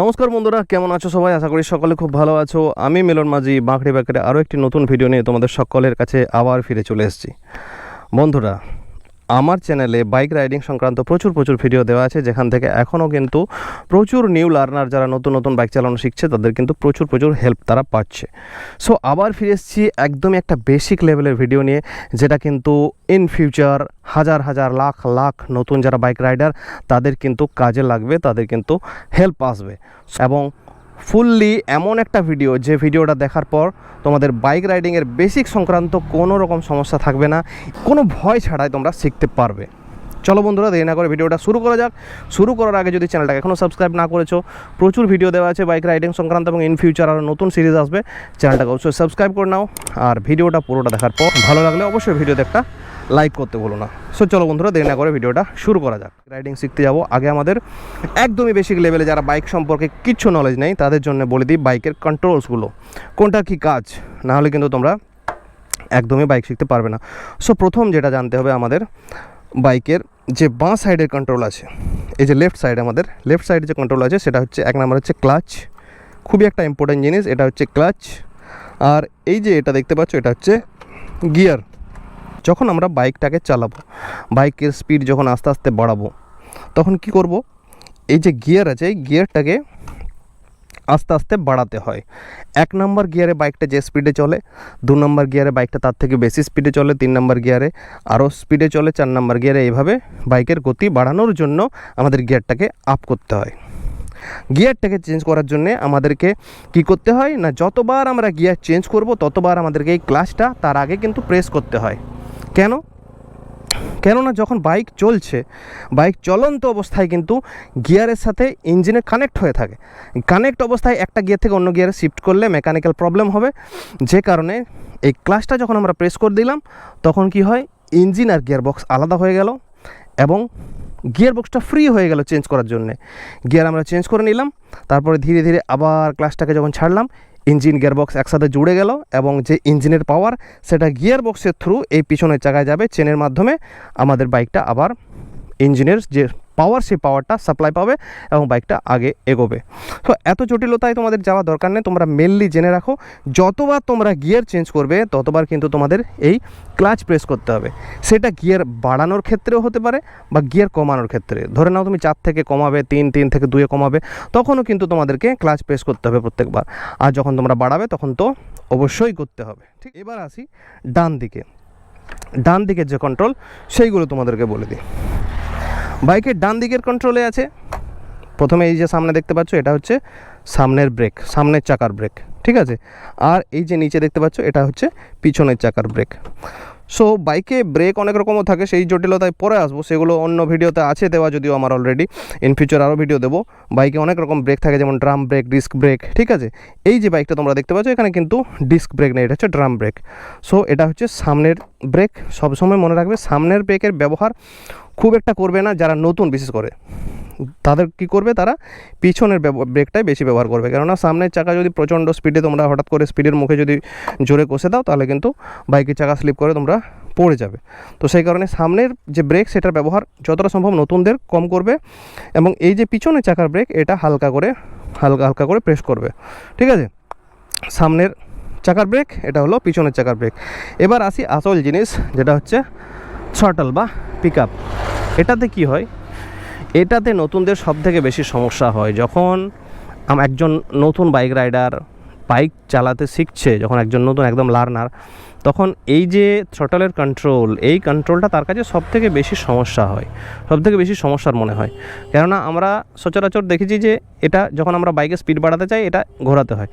নমস্কার বন্ধুরা, কেমন আছো সবাই? আশা করি সকলে খুব ভালো আছো। আমি মিলন মাঝি বাঁকড়ি ব্যাকের আরও একটি নতুন ভিডিও নিয়ে তোমাদের সকলের কাছে আবার ফিরে চলে এসেছি। বন্ধুরা, আমার চ্যানেলে বাইক রাইডিং সংক্রান্ত প্রচুর ভিডিও দেওয়া আছে, যেখান থেকে এখনও কিন্তু প্রচুর নিউ লার্নার যারা নতুন বাইক চালানো শিখছে তাদের কিন্তু প্রচুর হেল্প তারা পাচ্ছে। সো আবার ফিরে এসেছি একদমই একটা বেসিক লেভেলের ভিডিও নিয়ে, যেটা কিন্তু ইন ফিউচার হাজার লাখ নতুন যারা বাইক রাইডার তাদের কিন্তু কাজে লাগবে, তাদের কিন্তু হেল্প আসবে। এবং ফুললি এমন একটা ভিডিও, যে ভিডিওটা দেখার পর তোমাদের বাইক রাইডিংয়ের বেসিক সংক্রান্ত কোনো রকম সমস্যা থাকবে না, কোনো ভয় ছাড়াই তোমরা শিখতে পারবে। চলো বন্ধুরা, দেরি না করে ভিডিওটা শুরু করা যাক। শুরু করার আগে যদি চ্যানেলটাকে এখনও সাবস্ক্রাইব না করেছো, প্রচুর ভিডিও দেওয়া আছে বাইক রাইডিং সংক্রান্ত, এবং ইন ফিউচার আরও নতুন সিরিজ আসবে, চ্যানেলটাকে অবশ্যই সাবস্ক্রাইব করে নাও। আর ভিডিওটা পুরোটা দেখার পর ভালো লাগলে অবশ্যই ভিডিওতে একটা লাইক করতে বলো না। সো চলো বন্ধুরা, দেরি না করে ভিডিওটা শুরু করা যাক। রাইডিং শিখতে যাবো, আগে আমাদের একদমই বেসিক লেভেলে যারা বাইক সম্পর্কে কিচ্ছু নলেজ নেই তাদের জন্য বলে দিই বাইকের কন্ট্রোলসগুলো, কোনটার কী কাজ, না হলে কিন্তু তোমরা একদমই বাইক শিখতে পারবে না। সো প্রথম যেটা জানতে হবে আমাদের, বাইকের যে বাঁ সাইডের কন্ট্রোল আছে, এই যে লেফট সাইড, আমাদের লেফট সাইডে যে কন্ট্রোল আছে সেটা হচ্ছে এক নম্বর হচ্ছে ক্লাচ। খুবই একটা ইম্পর্টেন্ট জিনিস, এটা হচ্ছে ক্লাচ। আর এই যে এটা দেখতে পাচ্ছ, এটা হচ্ছে গিয়ার। যখন আমরা বাইকটাকে চালাবো, বাইকের স্পিড যখন আস্তে আস্তে বাড়াবো, তখন কি করব, এই যে গিয়ার আছে এই গিয়ারটাকে আস্তে আস্তে বাড়াতে হয়। এক নম্বর গিয়ারে বাইকটা যে স্পিডে চলে, দু নম্বর গিয়ারে বাইকটা তার থেকে বেশি স্পিডে চলে, তিন নম্বর গিয়ারে আরও স্পিডে চলে, চার নম্বর গিয়ারে এইভাবে বাইকের গতি বাড়ানোর জন্য আমাদের গিয়ারটাকে আপ করতে হয়। গিয়ারটাকে চেঞ্জ করার জন্যে আমাদেরকে কি করতে হয় না, যতবার আমরা গিয়ার চেঞ্জ করব ততবার আমাদেরকে এই ক্লাচটা তার আগে কিন্তু প্রেস করতে হয়। কেননা যখন বাইক চলছে, বাইক চলন্ত অবস্থায় কিন্তু গিয়ারের সাথে ইঞ্জিনের কানেক্ট হয়ে থাকে। কানেক্ট অবস্থায় একটা গিয়ার থেকে অন্য গিয়ারে শিফট করলে মেকানিক্যাল প্রবলেম হবে, যে কারণে এই ক্লাচটা যখন আমরা প্রেস করে দিলাম তখন কি হয়, ইঞ্জিন আর গিয়ার বক্স আলাদা হয়ে গেল এবং গিয়ার বক্সটা ফ্রি হয়ে গেল চেঞ্জ করার জন্যে। গিয়ার আমরা চেঞ্জ করে নিলাম, তারপরে ধীরে আবার ক্লাচটাকে যখন ছাড়লাম, ইঞ্জিন গিয়ারবক্স একসাথে জুড়ে গেল এবং যে ইঞ্জিনের পাওয়ার সেটা গিয়ারবক্সের থ্রু এই পিছনের চাকায় যাবে, চেনের মাধ্যমে আমাদের বাইকটা আবার ইঞ্জিনের যে পাওয়ার, সেই পাওয়ারটা সাপ্লাই পাবে এবং বাইকটা আগে এগোবে। তো এত জটিলতায় তোমাদের যাওয়া দরকার নেই, তোমরা মেনলি জেনে রাখো যতবার তোমরা গিয়ার চেঞ্জ করবে ততবার কিন্তু তোমাদের এই ক্লাচ প্রেস করতে হবে। সেটা গিয়ার বাড়ানোর ক্ষেত্রেও হতে পারে বা গিয়ার কমানোর ক্ষেত্রে। ধরে নাও তুমি 4 থেকে কমাবে, 3 থেকে 2 কমাবে, তখনও কিন্তু তোমাদেরকে ক্লাচ প্রেস করতে হবে প্রত্যেকবার। আর যখন তোমরা বাড়াবে তখন তো অবশ্যই করতে হবে। ঠিক, এবার আসি ডান দিকের যে কন্ট্রোল সেইগুলো তোমাদেরকে বলে দিই। বাইকের ডান দিকের কন্ট্রোলে আছে প্রথমে এই যে সামনে দেখতে পাচ্ছ, এটা হচ্ছে সামনের ব্রেক, সামনের চাকার ব্রেক, ঠিক আছে। আর এই যে নিচে দেখতে পাচ্ছ, এটা হচ্ছে পিছনের চাকার ব্রেক। সো বাইকে ব্রেক অনেক রকমও থাকে, সেই জটিলতায় পরে আসবো, সেগুলো অন্য ভিডিওতে আছে দেওয়া, যদিও আমার অলরেডি। ইন ফিউচার আরও ভিডিও দেবো। বাইকে অনেক রকম ব্রেক থাকে, যেমন ড্রাম ব্রেক, ডিস্ক ব্রেক, ঠিক আছে। এই যে বাইকটা তোমরা দেখতে পাচ্ছ, এখানে কিন্তু ডিস্ক ব্রেক নেই, এটা হচ্ছে ড্রাম ব্রেক। সো এটা হচ্ছে সামনের ব্রেক। সবসময় মনে রাখবে সামনের ব্রেকের ব্যবহার খুব একটা করবে না যারা নতুন, বিশেষ করে তাদের কি করবে, তারা পিছনের ব্রেকটাই বেশি ব্যবহার করবে। কেননা সামনের চাকা যদি প্রচণ্ড স্পিডে তোমরা হঠাৎ করে স্পিডের মুখে যদি জোরে কষে দাও, তাহলে কিন্তু বাইকের চাকা স্লিপ করে তোমরা পড়ে যাবে। তো সেই কারণে সামনের যে ব্রেক সেটার ব্যবহার যতটা সম্ভব নতুনদের কম করবে, এবং এই যে পিছনের চাকার ব্রেক এটা হালকা করে প্রেস করবে, ঠিক আছে। সামনের চাকার ব্রেক, এটা হলো পিছনের চাকার ব্রেক। এবার আসি আসল জিনিস, যেটা হচ্ছে থ্রটল বা পিক আপ। এটাতে কি হয়, এটাতে নতুনদের সব থেকে বেশি সমস্যা হয় যখন একজন নতুন বাইক রাইডার বাইক চালাতে শিখছে, যখন একজন নতুন একদম লার্নার, তখন এই যে থ্রটলের কন্ট্রোল, এই কন্ট্রোলটা তার কাছে সব থেকে বেশি সমস্যা হয়, সব থেকে বেশি সমস্যার মনে হয়। কেননা আমরা সচরাচর দেখেছি যে এটা যখন আমরা বাইকে স্পিড বাড়াতে চাই, এটা ঘোরাতে হয়,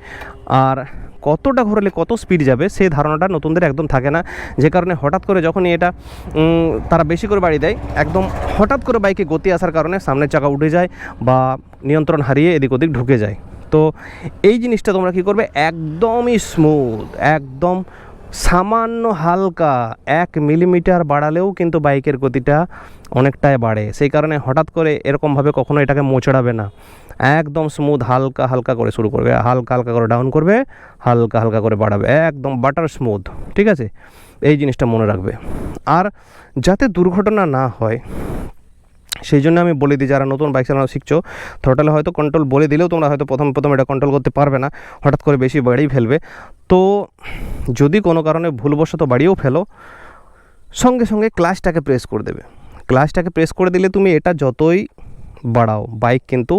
আর কতটা ঘোরালে কত স্পিড যাবে সেই ধারণাটা নতুনদের একদম থাকে না। যে কারণে হঠাৎ করে যখনই এটা তারা বেশি করে বাড়িয়ে দেয়, একদম হঠাৎ করে বাইকে গতি আসার কারণে সামনের চাকা উঠে যায় বা নিয়ন্ত্রণ হারিয়ে এদিক ওদিক ঢুকে যায়। তো এই জিনিসটা তোমরা কী করবে, একদমই স্মুথ, একদম সামান্য হালকা 1 মিলিমিটার বাড়ালেও কিন্তু বাইকের গতিটা অনেকটাই বাড়ে। সেই কারণে হঠাৎ করে এরকমভাবে কখনো এটাকে মোচড়াবে না, একদম স্মুথ হালকা করে শুরু করবে, হালকা করে ডাউন করবে, হালকা করে বাড়াবে, একদম বাটার স্মুথ, ঠিক আছে। এই জিনিসটা মনে রাখবে। আর যাতে দুর্ঘটনা না হয় সেই জন্য আমি বলে দিই, যারা নতুন বাইক চালানো শিখছো, থ্রোটলে হয়তো কন্ট্রোল বলে দিলেও তোমরা হয়তো প্রথম এটা কন্ট্রোল করতে পারবে না, হঠাৎ করে বেশি বাড়িয়ে ফেলবে। তো যদি কোনো কারণে ভুলবশত বাড়িয়েও ফেলো, সঙ্গে সঙ্গে ক্লাচটাকে প্রেস করে দেবে। ক্লাচটাকে প্রেস করে দিলে তুমি এটা যতই বাড়াও, বাইক কিন্তু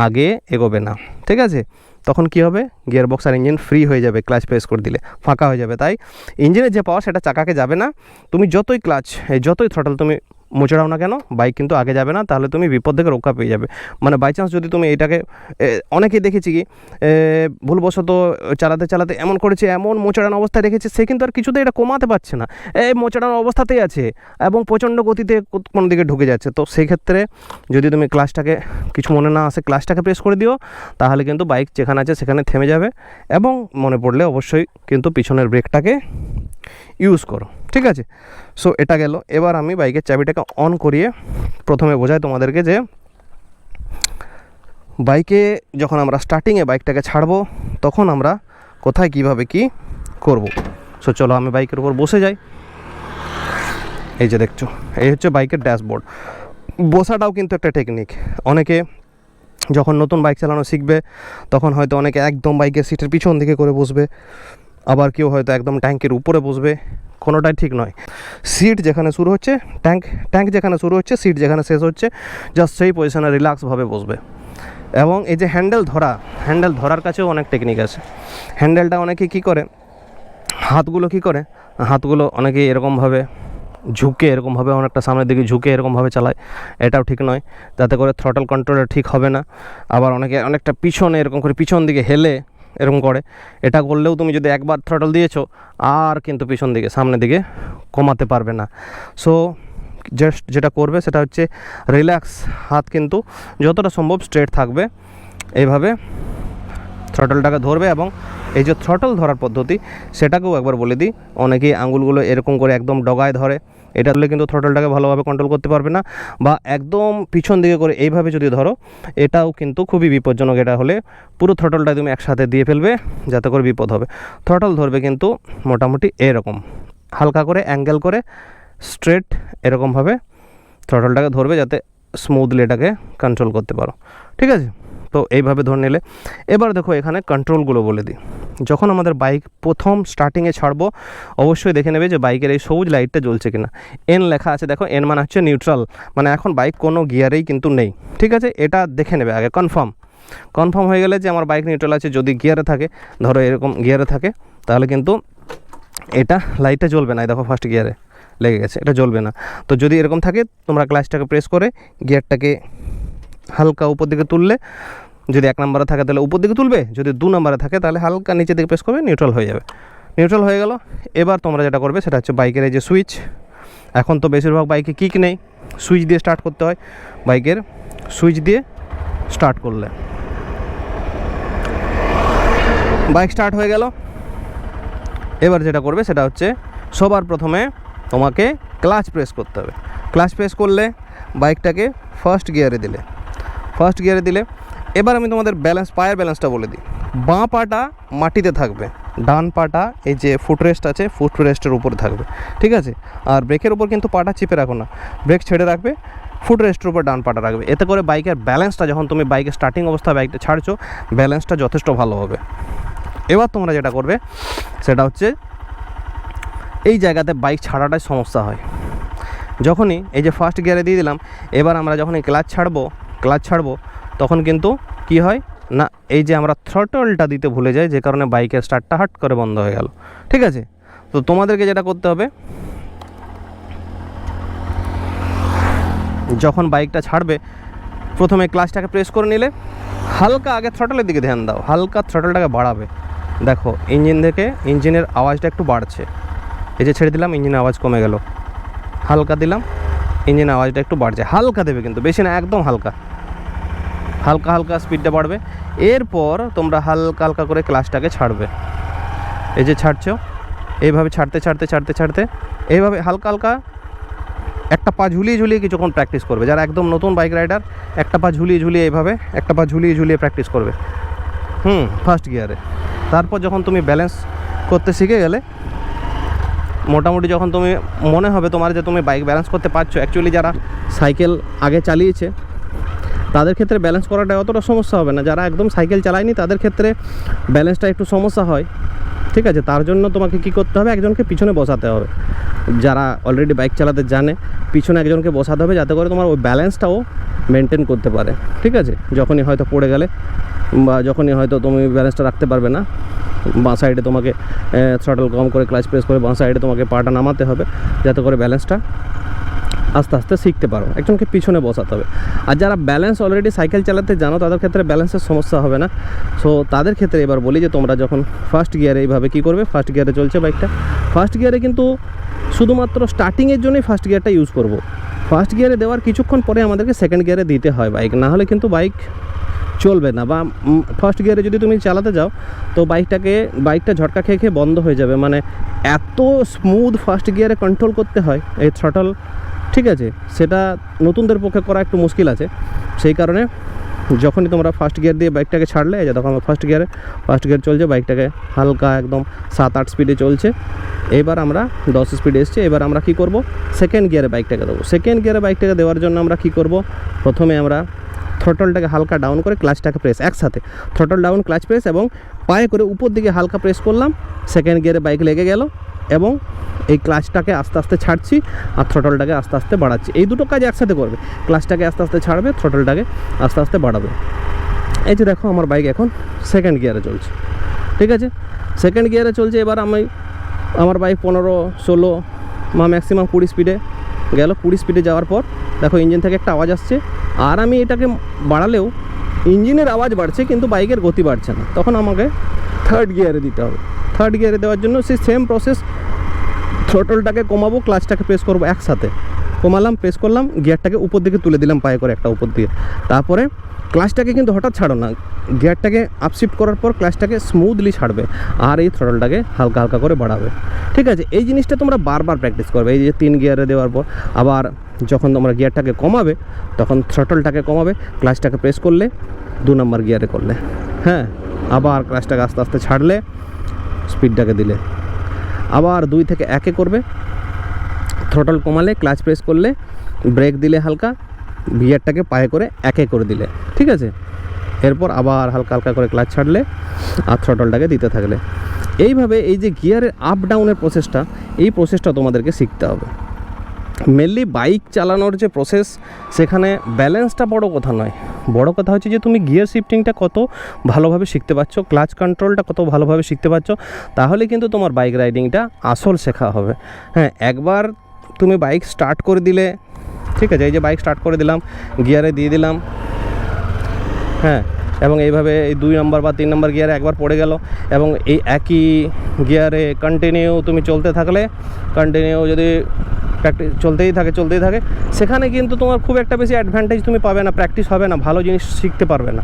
আগে এগোবে না, ঠিক আছে? তখন কি হবে, গিয়ারবক্স আর ইঞ্জিন ফ্রি হয়ে যাবে, ক্লাচ প্রেস করে দিলে ফাঁকা হয়ে যাবে। তাই ইঞ্জিনের যে পাওয়ার সেটা চাকাকে যাবে না। তুমি যতই ক্লাচ, যতই থ্রোটল তুমি মোচড়াও না কেন, বাইক কিন্তু আগে যাবে না। তাহলে তুমি বিপদ থেকে রক্ষা পেয়ে যাবে। মানে বাই চান্স যদি তুমি এটাকে, অনেকেই দেখেছি কি ভুলবশত চালাতে চালাতে এমন করেছে, এমন মোচড়ানো অবস্থায় রেখেছে, সে কিন্তু আর কিছুতেই এটা কমাতে পারছে না, এই মোচড়ানো অবস্থাতেই আছে এবং প্রচণ্ড গতিতে কোনো দিকে ঢুকে যাচ্ছে। তো সেই ক্ষেত্রে যদি তুমি ক্লাচটাকে, কিছু মনে না আসে, ক্লাচটাকে প্রেস করে দিও, তাহলে কিন্তু বাইক যেখানে আছে সেখানে থেমে যাবে। এবং মনে পড়লে অবশ্যই কিন্তু পিছনের ব্রেকটাকে ইউজ করো, ঠিক আছে? সো এটা গেল। এবার আমি বাইকের চাবিটাকে অন করিয়ে প্রথমে বোঝাই তোমাদেরকে যে বাইকে যখন আমরা স্টার্টিংয়ে বাইকটাকে ছাড়বো, তখন আমরা কোথায় কিভাবে কি করব। সো চলো আমি বাইকের উপর বসে যাই। এই যে দেখছো, এই হচ্ছে বাইকের ড্যাশবোর্ড। বসাটাও কিন্তু একটা টেকনিক। অনেকে যখন নতুন বাইক চালানো শিখবে, তখন হয়তো অনেকে একদম বাইকের সিটের পিছন দিকে করে বসবে, আবার কেউ হয়তো একদম ট্যাঙ্কের উপরে বসবে। কোনোটাই ঠিক নয়। সিট যেখানে শুরু হচ্ছে, ট্যাঙ্ক যেখানে শুরু হচ্ছে, সিট যেখানে শেষ হচ্ছে, জাস্ট সেই পজিশনে রিল্যাক্সভাবে বসবে। এবং এই যে হ্যান্ডেল ধরার কাছেও অনেক টেকনিক আছে। হ্যান্ডেলটা অনেকে কী করে, হাতগুলো অনেকে এরকমভাবে ঝুঁকে, এরকমভাবে অনেকটা সামনের দিকে ঝুঁকে এরকমভাবে চালায়। এটাও ঠিক নয়, তাতে করে থ্রটল কন্ট্রোলটা ঠিক হবে না। আবার অনেকে অনেকটা পিছনে এরকম করে পিছন দিকে হেলে এরকম করে। এটা করলেও তুমি যদি একবার থ্রটল দিয়েছো, আর কিন্তু পিছন দিকে সামনের দিকে কমাতে পারবে না। সো জাস্ট যেটা করবে সেটা হচ্ছে রিল্যাক্স, হাত কিন্তু যতটা সম্ভব স্ট্রেট থাকবে, এইভাবে থ্রটলটাকে ধরবে। এবং এই যে থ্রটল ধরার পদ্ধতি, সেটাকেও একবার বলে দিই। অনেকেই আঙুলগুলো এরকম করে একদম ডগায় ধরে, এটা হলে কিন্তু থ্রটলটাকে ভালোভাবে কন্ট্রোল করতে পারবে না। বা একদম পিছন দিকে করে এইভাবে যদি ধরো, এটাও কিন্তু খুবই বিপজ্জনক। এটা হলে পুরো থ্রটলটা তুমি একসাথে দিয়ে ফেলবে, যাতে করে বিপদ হবে। থ্রটল ধরবে কিন্তু মোটামুটি এরকম হালকা করে, অ্যাঙ্গেল করে, স্ট্রেট এরকমভাবে থ্রটলটাকে ধরবে, যাতে স্মুথলি এটাকে কন্ট্রোল করতে পারো, ঠিক আছে? তো এইভাবে ধরে নিলে। এবার দেখো এখানে কন্ট্রোলগুলো বলে দিই। যখন আমাদের বাইক প্রথম স্টার্টিংয়ে ছাড়বো, অবশ্যই দেখে নেবে যে বাইকের এই সবুজ লাইটটা জ্বলছে কিনা। এন লেখা আছে, দেখো এন মানে হচ্ছে নিউট্রাল, মানে এখন বাইক কোনো গিয়ারেই কিন্তু নেই, ঠিক আছে? এটা দেখে নেবে আগে, কনফার্ম হয়ে গেলে যে আমার বাইক নিউট্রাল আছে। যদি গিয়ারে থাকে, ধরো এরকম গিয়ারে থাকে, তাহলে কিন্তু এটা লাইটটা জ্বলবে না। দেখো ফার্স্ট গিয়ারে লেগে গেছে, এটা জ্বলবে না। তো যদি এরকম থাকে, তোমরা ক্লাচটাকে প্রেস করে গিয়ারটাকে হালকা উপর দিকে তুললে, যদি 1 নম্বরে থাকে তাহলে উপর দিকে তুলবে, যদি 2 নম্বরে থাকে তাহলে হালকা নিচের দিকে প্রেস করবে, নিউট্রাল হয়ে যাবে। নিউট্রাল হয়ে গেল। এবার তোমরা যেটা করবে সেটা হচ্ছে বাইকের এই যে সুইচ, এখন তো বেশিরভাগ বাইকে কিক নেই, সুইচ দিয়ে স্টার্ট করতে হয়। বাইকের সুইচ দিয়ে স্টার্ট করলে বাইক স্টার্ট হয়ে গেল। এবার যেটা করবে সেটা হচ্ছে সবার প্রথমে তোমাকে ক্লাচ প্রেস করতে হবে। ক্লাচ প্রেস করলে বাইকটাকে ফার্স্ট গিয়ারে দিলে এবার আমি তোমাদের পায়ের ব্যালেন্সটা বলে দিই। বাঁ পাটা মাটিতে থাকবে, ডান পাটা এই যে ফুটরেস্ট আছে, ফুটরেস্টের উপরে থাকবে, ঠিক আছে? আর ব্রেকের উপর কিন্তু পাটা চিপে রাখো না, ব্রেক ছেড়ে রাখবে, ফুটরেস্টের উপর ডান পাটা রাখবে। এতে করে বাইকের ব্যালেন্সটা, যখন তুমি বাইকের স্টার্টিং অবস্থায় বাইকটা ছাড়ছো, ব্যালেন্সটা যথেষ্ট ভালো হবে। এবার তোমরা যেটা করবে সেটা হচ্ছে, এই জায়গাতে বাইক ছাড়াটাই সমস্যা হয়। যখনই এই যে ফার্স্ট গিয়ারে দিয়ে দিলাম, এবার আমরা যখনই ক্লাচ ছাড়বো, তখন কিন্তু কি হয় না, এই যে আমরা থ্রটলটা দিতে ভুলে যাই, যে কারণে বাইকের স্টার্টটা হাট করে বন্ধ হয়ে গেল, ঠিক আছে? তো তোমাদেরকে যেটা করতে হবে, যখন বাইকটা ছাড়বে, প্রথমে ক্লাচটাকে প্রেস করে নিলে, হালকা আগে থ্রটলের দিকে ধ্যান দাও, হালকা থ্রটলটাকে বাড়াবে। দেখো ইঞ্জিনের আওয়াজটা একটু বাড়ছে। এই যে ছেড়ে দিলাম, ইঞ্জিনের আওয়াজ কমে গেল। হালকা দিলাম, ইঞ্জিনের আওয়াজটা একটু বাড়ছে। হালকা দেবে কিন্তু, বেশি না, একদম হালকা স্পিডটা বাড়বে। এরপর তোমরা হালকা করে ক্লাচটাকে ছাড়বে। এই যে ছাড়ছো, এইভাবে ছাড়তে এইভাবে হালকা একটা পা ঝুলিয়ে কিছুক্ষণ প্র্যাকটিস করবে। যারা একদম নতুন বাইক রাইডার, একটা পা ঝুলিয়ে এইভাবে একটা পা ঝুলিয়ে প্র্যাকটিস করবে ফার্স্ট গিয়ারে। তারপর যখন তুমি ব্যালেন্স করতে শিখে গেলে, মোটামুটি যখন তুমি মনে হবে তোমার যে তুমি বাইক ব্যালেন্স করতে পারছো, অ্যাকচুয়ালি যারা সাইকেল আগে চালিয়েছে তাদের ক্ষেত্রে ব্যালেন্স করাটা অতটা সমস্যা হবে না, যারা একদম সাইকেল চালায়নি তাদের ক্ষেত্রে ব্যালেন্সটা একটু সমস্যা হয়। ঠিক আছে, তার জন্য তোমাকে কি করতে হবে, একজনকে পিছনে বসাতে হবে, যারা অলরেডি বাইক চালাতে জানে পিছনে একজনকে বসাতে হবে, যাতে করে তোমার ওই ব্যালেন্সটাও মেনটেন করতে পারে। ঠিক আছে, যখনই হয়তো পড়ে গেলে বা যখনই হয়তো তুমি ব্যালেন্সটা রাখতে পারবে না, বাঁ সাইডে তোমাকে থ্রটল কম করে ক্লাচ প্রেস করে বাঁ সাইডে তোমাকে পাটা নামাতে হবে, যাতে করে ব্যালেন্সটা আস্তে আস্তে শিখতে পারো, একজনকে পিছনে বসাতে হবে। আর যারা ব্যালেন্স অলরেডি সাইকেল চালাতে জানো তাদের ক্ষেত্রে ব্যালেন্সের সমস্যা হবে না। সো তাদের ক্ষেত্রে এবার বলি যে তোমরা যখন ফার্স্ট গিয়ারে এইভাবে কী করবে, ফার্স্ট গিয়ারে চলছে বাইকটা, ফার্স্ট গিয়ারে কিন্তু শুধুমাত্র স্টার্টিংয়ের জন্যই ফার্স্ট গিয়ারটা ইউজ করব। ফার্স্ট গিয়ারে দেওয়ার কিছুক্ষণ পরে আমাদেরকে সেকেন্ড গিয়ারে দিতে হয় বাইক, না হলে কিন্তু বাইক চলবে না। বা ফার্স্ট গিয়ারে যদি তুমি চালাতে যাও তো বাইকটা ঝটকা খেয়ে খেয়ে বন্ধ হয়ে যাবে, মানে এত স্মুথ ফার্স্ট গিয়ারে কন্ট্রোল করতে হয় এই থ্রটল। ঠিক আছে, সেটা নতুনদের পক্ষে করা একটু মুশকিল আছে। সেই কারণে যখনই তোমরা ফার্স্ট গিয়ার দিয়ে বাইকটাকে ছাড়লে, এই যে তখন আমরা ফার্স্ট গিয়ার চলছে, বাইকটাকে হালকা একদম 7-8 স্পিডে চলছে। এবার আমরা 10 স্পিডে এসছে। এবার আমরা কি করব, সেকেন্ড গিয়ারে বাইকটাকে দেবো। সেকেন্ড গিয়ারে বাইকটাকে দেওয়ার জন্য আমরা কি করব, প্রথমে আমরা থ্রটলটাকে হালকা ডাউন করে ক্লাচটাকে প্রেস, একসাথে থ্রটল ডাউন ক্লাচ প্রেস এবং পায়ে করে উপর দিকে হালকা প্রেস করলাম, সেকেন্ড গিয়ারে বাইক লেগে গেল এবং এই ক্লাচটাকে আস্তে আস্তে ছাড়ছি আর থ্রটলটাকে আস্তে আস্তে বাড়াচ্ছি। এই দুটো কাজ একসাথে করবে, ক্লাচটাকে আস্তে আস্তে ছাড়বে, থ্রটলটাকে আস্তে আস্তে বাড়াবে। এই যে দেখো আমার বাইক এখন সেকেন্ড গিয়ারে চলছে। ঠিক আছে, সেকেন্ড গিয়ারে চলছে। এবার আমার বাইক 15-16 বা ম্যাক্সিমাম 20 স্পিডে গেল। 20 স্পিডে যাওয়ার পর দেখো ইঞ্জিন থেকে একটা আওয়াজ আসছে, আর আমি এটাকে বাড়ালেও ইঞ্জিনের আওয়াজ বাড়ছে কিন্তু বাইকের গতি বাড়ছে না। তখন আমাকে থার্ড গিয়ারে দিতে হবে। থার্ড গিয়ারে দেওয়ার জন্য সেই সেম প্রসেস, থ্রটলটাকে কমাবো, ক্লাচটাকে প্রেস করবো একসাথে, কমালাম, প্রেস করলাম, গিয়ারটাকে উপর দিকে তুলে দিলাম পায়ে করে একটা উপর দিকে। তারপরে ক্লাচটাকে কিন্তু হঠাৎ ছাড়ো না, গিয়ারটাকে আপশিফট করার পর ক্লাচটাকে স্মুথলি ছাড়বে আর এই থ্রটলটাকে হালকা হালকা করে বাড়াবে। ঠিক আছে, এই জিনিসটা তোমরা বারবার প্র্যাকটিস করবে। এই যে 3 গিয়ারে দেওয়ার পর আবার যখন তোমরা গিয়ারটাকে কমাবে তখন থ্রটলটাকে কমাবে, ক্লাচটাকে প্রেস করলে 2 নম্বর গিয়ারে করলে, হ্যাঁ, আবার ক্লাচটাকে আস্তে আস্তে ছাড়লে, স্পিডটাকে দিলে, আবার 2 থেকে 1-এ করবে, থ্রটল কমালে, ক্লাচ প্রেস করলে, ব্রেক দিলে হালকা, গিয়ারটাকে পায়ে করে 1-এ করে দিলে। ঠিক আছে, এরপর আবার হালকা হালকা করে ক্লাচ ছাড়লে আর থ্রটলটাকে দিতে থাকলে। এইভাবে এই যে গিয়ারের আপ ডাউনের প্রসেসটা, এই প্রসেসটা তোমাদেরকে শিখতে হবে। মেনলি বাইক চালানোর যে প্রসেস, সেখানে ব্যালেন্সটা বড় কথা নয়, বড় কথা হচ্ছে যে তুমি গিয়ার শিফটিংটা কত ভালোভাবে শিখতে পারছো, ক্লাচ কন্ট্রোলটা কত ভালোভাবে শিখতে পারছো, তাহলে কিন্তু তোমার বাইক রাইডিংটা আসল শেখা হবে। হ্যাঁ, একবার তুমি বাইক স্টার্ট করে দিলে, ঠিক আছে, এই যে বাইক স্টার্ট করে দিলাম, গিয়ারে দিয়ে দিলাম, হ্যাঁ, এবং এইভাবে এই 2 নম্বর বা 3 নম্বর গিয়ারে একবার পড়ে গেল এবং এই একই গিয়ারে কন্টিনিউ তুমি চলতে থাকলে, কন্টিনিউ যদি প্র্যাকটিস চলতেই থাকে, সেখানে কিন্তু তোমার খুব একটা বেশি অ্যাডভান্টেজ তুমি পাবে না, প্র্যাকটিস হবে না, ভালো জিনিস শিখতে পারবে না।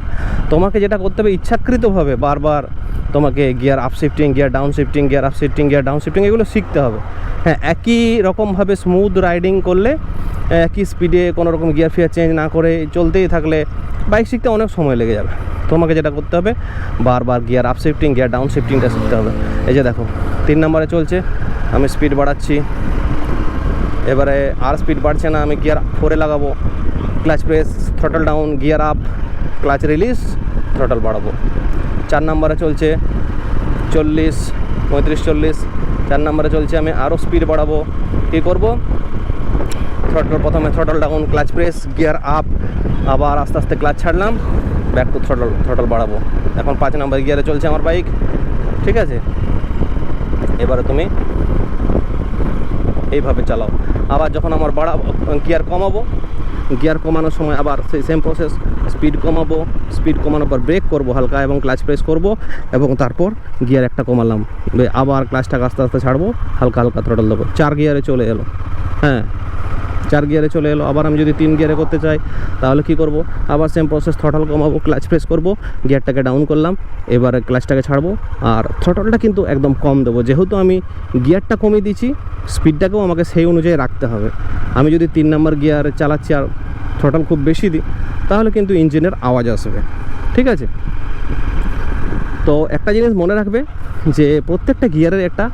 তোমাকে যেটা করতে হবে, ইচ্ছাকৃতভাবে বারবার তোমাকে gear up shifting, gear down shifting, gear up shifting, gear down shifting, এগুলো শিখতে হবে। হ্যাঁ, একই রকমভাবে স্মুথ রাইডিং করলে, একই স্পিডে কোনো রকম গিয়ার ফিয়ার চেঞ্জ না করে চলতেই থাকলে বাইক শিখতে অনেক সময় লেগে যাবে। তোমাকে যেটা করতে হবে, বারবার gear up shifting, gear down শিফটিংটা শিখতে হবে। এই যে দেখো 3 নম্বরে চলছে, আমি স্পিড বাড়াচ্ছি, এবারে আর স্পিড বাড়ছে না, আমি গিয়ার 4-এ লাগাবো, clutch press, throttle down, gear up, clutch release, throttle বাড়াবো। 4 নম্বরে চলছে 40, 35-40, 4 নম্বরে চলছে, আমি আরও স্পিড বাড়াবো। কী করবো, প্রথমে throttle down, clutch press, gear up, আবার আস্তে আস্তে ক্লাচ ছাড়লাম, ব্যাক টু থ্রটল বাড়াবো। এখন 5 নম্বর গিয়ারে চলছে আমার বাইক। ঠিক আছে, এবারে তুমি এইভাবে চালাও। আবার যখন আমার গিয়ার কমাবো, গিয়ার কমানোর সময় আবার সেই সেম প্রসেস, স্পিড কমাবো, স্পিড কমানোর পর ব্রেক করবো হালকা এবং ক্লাচ প্রেস করবো এবং তারপর গিয়ার একটা কমালাম, আবার ক্লাচটাকে আস্তে আস্তে ছাড়বো, হালকা হালকা থ্রটল দেবো। 4 গিয়ারে চলে এলো, হ্যাঁ, 4 গিয়ারে চলে এলো। আবার আমি যদি 3 গিয়ারে করতে চাই তাহলে কি করব, আবার সেম প্রসেস, থ্রটল কমাবো, ক্লাচ প্রেস করব, গিয়ারটাকে ডাউন করলাম, এবারে ক্লাচটাকে ছাড়বো আর থ্রটলটা কিন্তু একদম কম দেবো। যেহেতু আমি গিয়ারটা কমিয়ে দিচ্ছি, স্পিডটাকেও আমাকে সেই অনুযায়ী রাখতে হবে। আমি যদি 3 নম্বর গিয়ারে চালাচ্ছি আর থ্রটল খুব বেশি দিই তাহলে কিন্তু ইঞ্জিনের আওয়াজ আসবে। ঠিক আছে, তো একটা জিনিস মনে রাখবে যে প্রত্যেকটা গিয়ারের একটা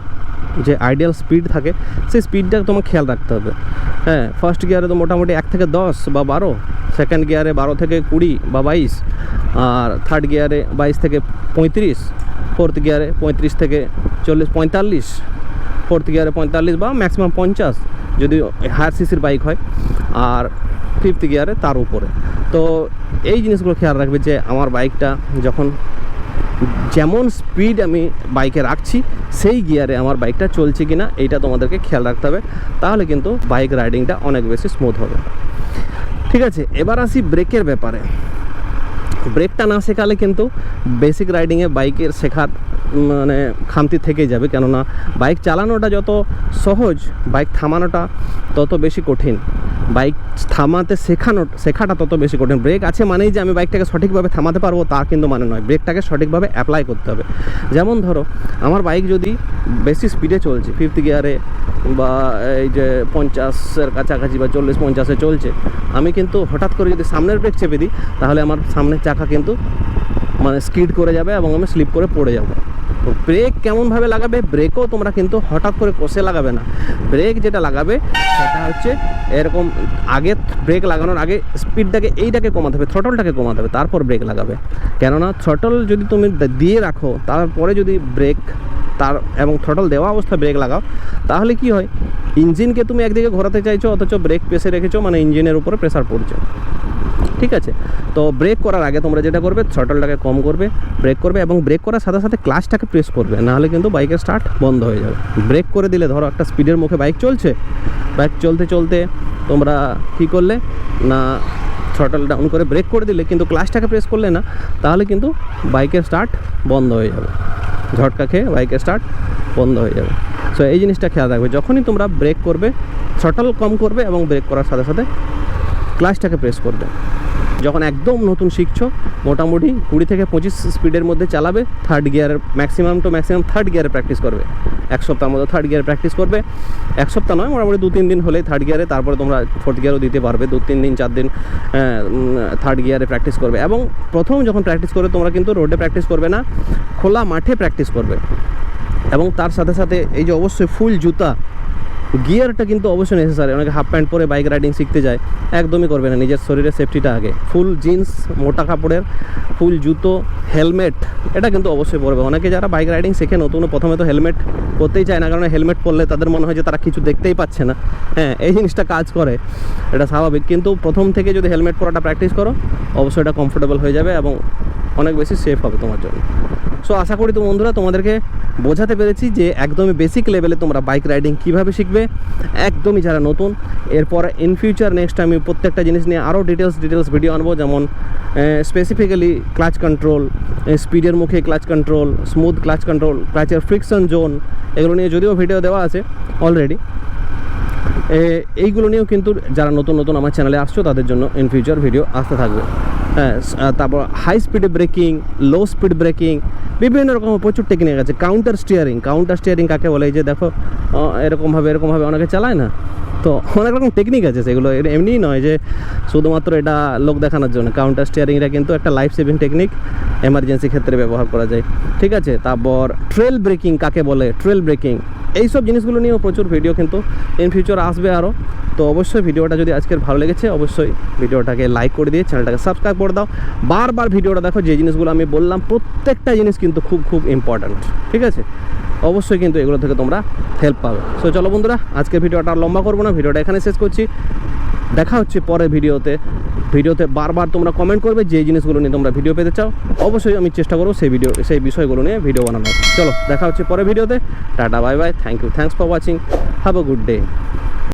যে আইডিয়াল স্পিড থাকে সেই স্পিডটা তোমাকে খেয়াল রাখতে হবে। হ্যাঁ, ফার্স্ট গিয়ারে তো মোটামুটি 1 থেকে 10 বা 12, সেকেন্ড গিয়ারে 12 থেকে 20 বা 22, আর থার্ড গিয়ারে 22 থেকে 35, ফোর্থ গিয়ারে 35 থেকে 40 45, ফোর্থ গিয়ারে 45 বা ম্যাক্সিমাম 50 যদি হায়ার সিসির বাইক হয়, আর ফিফথ গিয়ারে তার উপরে। তো এই জিনিসগুলো খেয়াল রাখবে যে আমার বাইকটা যখন যেমন স্পিড আমি বাইকে রাখছি সেই গিয়ারে আমার বাইকটা চলছে কি না এইটা তোমাদেরকে খেয়াল রাখতে হবে, তাহলে কিন্তু বাইক রাইডিংটা অনেক বেশি স্মুথ হবে। ঠিক আছে, এবার আসি ব্রেকের ব্যাপারে। ব্রেকটা না শেখালে কিন্তু বেসিক রাইডিংয়ে বাইকের শেখার মানে খামতি থেকেই যাবে, কেননা বাইক চালানোটা যত সহজ, বাইক থামানোটা তত বেশি কঠিন। বাইক থামাতে শেখাটা তত বেশি কঠিন। ব্রেক আছে মানেই যে আমি বাইকটাকে সঠিকভাবে থামাতে পারবো তা কিন্তু মানে নয়, ব্রেকটাকে সঠিকভাবে অ্যাপ্লাই করতে হবে। যেমন ধরো আমার বাইক যদি বেশি স্পিডে চলছে, ফিফথ গিয়ারে বা এই যে 50-এর কাছাকাছি বা 40-50-এ চলছে, আমি কিন্তু হঠাৎ করে যদি সামনের ব্রেক চেপে দিই তাহলে আমার সামনের চাকা কিন্তু মানে স্কিড করে যাবে এবং আমি স্লিপ করে পড়ে যাব। তো ব্রেক কেমনভাবে লাগাবে, ব্রেকও তোমরা কিন্তু হঠাৎ করে কষে লাগাবে না। ব্রেক যেটা লাগাবে সেটা হচ্ছে এরকম, আগে ব্রেক লাগানোর আগে স্পিডটাকে এইটাকে কমাতে হবে, থ্রটলটাকে কমাতে হবে, তারপর ব্রেক লাগাবে। কেননা থ্রটল যদি তুমি দিয়ে রাখো তারপরে যদি ব্রেক এবং থ্রটল দেওয়া অবস্থায় ব্রেক লাগাও, তাহলে কি হয়, ইঞ্জিনকে তুমি একদিকে ঘোরাতে চাইছো অথচ ব্রেক প্রেসে রেখেছো, মানে ইঞ্জিনের উপরে প্রেসার পড়ছে। ঠিক আছে, তো ব্রেক করার আগে তোমরা যেটা করবে, থ্রটলটাকে কম করবে, ব্রেক করবে, এবং ব্রেক করার সাথে সাথে ক্লাচটাকে প্রেস করবে, নাহলে কিন্তু বাইকের স্টার্ট বন্ধ হয়ে যাবে। ব্রেক করে দিলে ধরো একটা স্পিডের মুখে বাইক চলছে, বাইক চলতে চলতে তোমরা কী করলে না, থ্রটল ডাউন করে ব্রেক করে দিলে কিন্তু ক্লাচটাকে প্রেস করলে না, তাহলে কিন্তু বাইকের স্টার্ট বন্ধ হয়ে যাবে, ঝটকা খেয়ে বাইকের স্টার্ট বন্ধ হয়ে যাবে। সো এই জিনিসটা খেয়াল রাখবে, যখনই তোমরা ব্রেক করবে থ্রটল কম করবে এবং ব্রেক করার সাথে সাথে ক্লাচটাকে প্রেস করবে। যখন একদম নতুন শিখছো, মোটামুটি 20 থেকে 25 স্পিডের মধ্যে চালাবে, থার্ড গিয়ারের ম্যাক্সিমাম থার্ড গিয়ারে প্র্যাকটিস করবে। 1 সপ্তাহের মধ্যে থার্ড গিয়ারে প্র্যাকটিস করবে, 1 সপ্তাহ নয়, মোটামুটি 2-3 দিন হলেই থার্ড গিয়ারে, তারপরে তোমরা ফোর্থ গিয়ারও দিতে পারবে। 2-3 দিন 4 দিন থার্ড গিয়ারে প্র্যাকটিস করবে। এবং প্রথম যখন প্র্যাকটিস করবে তোমরা কিন্তু রোডে প্র্যাকটিস করবে না, খোলা মাঠে প্র্যাকটিস করবে। এবং তার সাথে সাথে এই যে অবশ্যই ফুল জুতা, গিয়ারটা কিন্তু অবশ্যই নেসেসারি। অনেকে হাফ প্যান্ট পরে বাইক রাইডিং শিখতে যায়, একদমই করবে না, নিজের শরীরের সেফটিটা আগে। ফুল জিন্স, মোটা কাপড়ের ফুল জুতো, হেলমেট, এটা কিন্তু অবশ্যই পরবে। অনেকে যারা বাইক রাইডিং শেখে নতুন, প্রথমে তো হেলমেট পরতেই চায় না, কারণ হেলমেট পরলে তাদের মনে হয় যে তারা কিছু দেখতেই পাচ্ছে না। হ্যাঁ, এই জিনিসটা কাজ করে, এটা স্বাভাবিক, কিন্তু প্রথম থেকে যদি হেলমেট পরাটা প্র্যাকটিস করো অবশ্যই এটা কমফোর্টেবল হয়ে যাবে এবং অনেক বেশি সেফ হবে তোমার জন্য। সো আশা করি তো বন্ধুরা তোমাদেরকে বোঝাতে পেরেছি যে একদমই বেসিক লেভেলে তোমরা বাইক রাইডিং কীভাবে শিখবে, একদমই যারা নতুন। এরপর ইন ফিউচার নেক্সট আমি প্রত্যেকটা জিনিস নিয়ে আরও ডিটেলস ভিডিও আনবো, যেমন স্পেসিফিক্যালি ক্লাচ কন্ট্রোল, স্পিডের মুখে clutch control, smooth clutch control, ক্লাচের ফ্রিকশন জোন, এগুলো নিয়ে যদিও ভিডিও দেওয়া আছে অলরেডি। এইগুলো নিয়েও কিন্তু যারা নতুন আমার চ্যানেলে আসছো তাদের জন্য ইন ফিউচার ভিডিও আসতে থাকবে। হ্যাঁ, তারপর হাই স্পিডে ব্রেকিং, লো স্পিড ব্রেকিং, বিভিন্ন রকম প্রচুর টেকনিক আছে। কাউন্টার স্টিয়ারিং কাকে বলে, এই যে দেখো এরকমভাবে অনেকে চালায় না, তো অনেক রকম টেকনিক আছে, সেগুলো এমনিই নয় যে শুধুমাত্র এটা লোক দেখানোর জন্য। কাউন্টার স্টিয়ারিংটা কিন্তু একটা লাইফ সেভিং টেকনিক, এমার্জেন্সি ক্ষেত্রে ব্যবহার করা যায়। ঠিক আছে, তারপর ট্রেল ব্রেকিং কাকে বলে, এইসব জিনিসগুলো নিয়েও প্রচুর ভিডিও কিন্তু ইন ফিউচার আসবে আরও। তো অবশ্যই ভিডিওটা যদি আজকের ভালো লেগেছে অবশ্যই ভিডিওটাকে লাইক করে দিয়ে চ্যানেলটাকে সাবস্ক্রাইব করে দাও। বারবার ভিডিওটা দেখো, যে জিনিসগুলো আমি বললাম প্রত্যেকটা জিনিস কিন্তু খুব ইম্পর্ট্যান্ট। ঠিক আছে, অবশ্যই কিন্তু এগুলো থেকে তোমরা হেল্প পাবে। সো চলো বন্ধুরা, আজকের ভিডিওটা আর লম্বা করবো না, ভিডিওটা এখানে শেষ করছি। দেখা হচ্ছে পরের ভিডিওতে। বারবার তোমরা কমেন্ট করবে যে জিনিসগুলো নিয়ে তোমরা ভিডিও পেতে চাও, অবশ্যই আমি চেষ্টা করবো সেই বিষয়গুলো নিয়ে ভিডিও বানানোর। চলো দেখা হচ্ছে পরের ভিডিওতে। Tata, bye bye, thanks for watching, have a good day.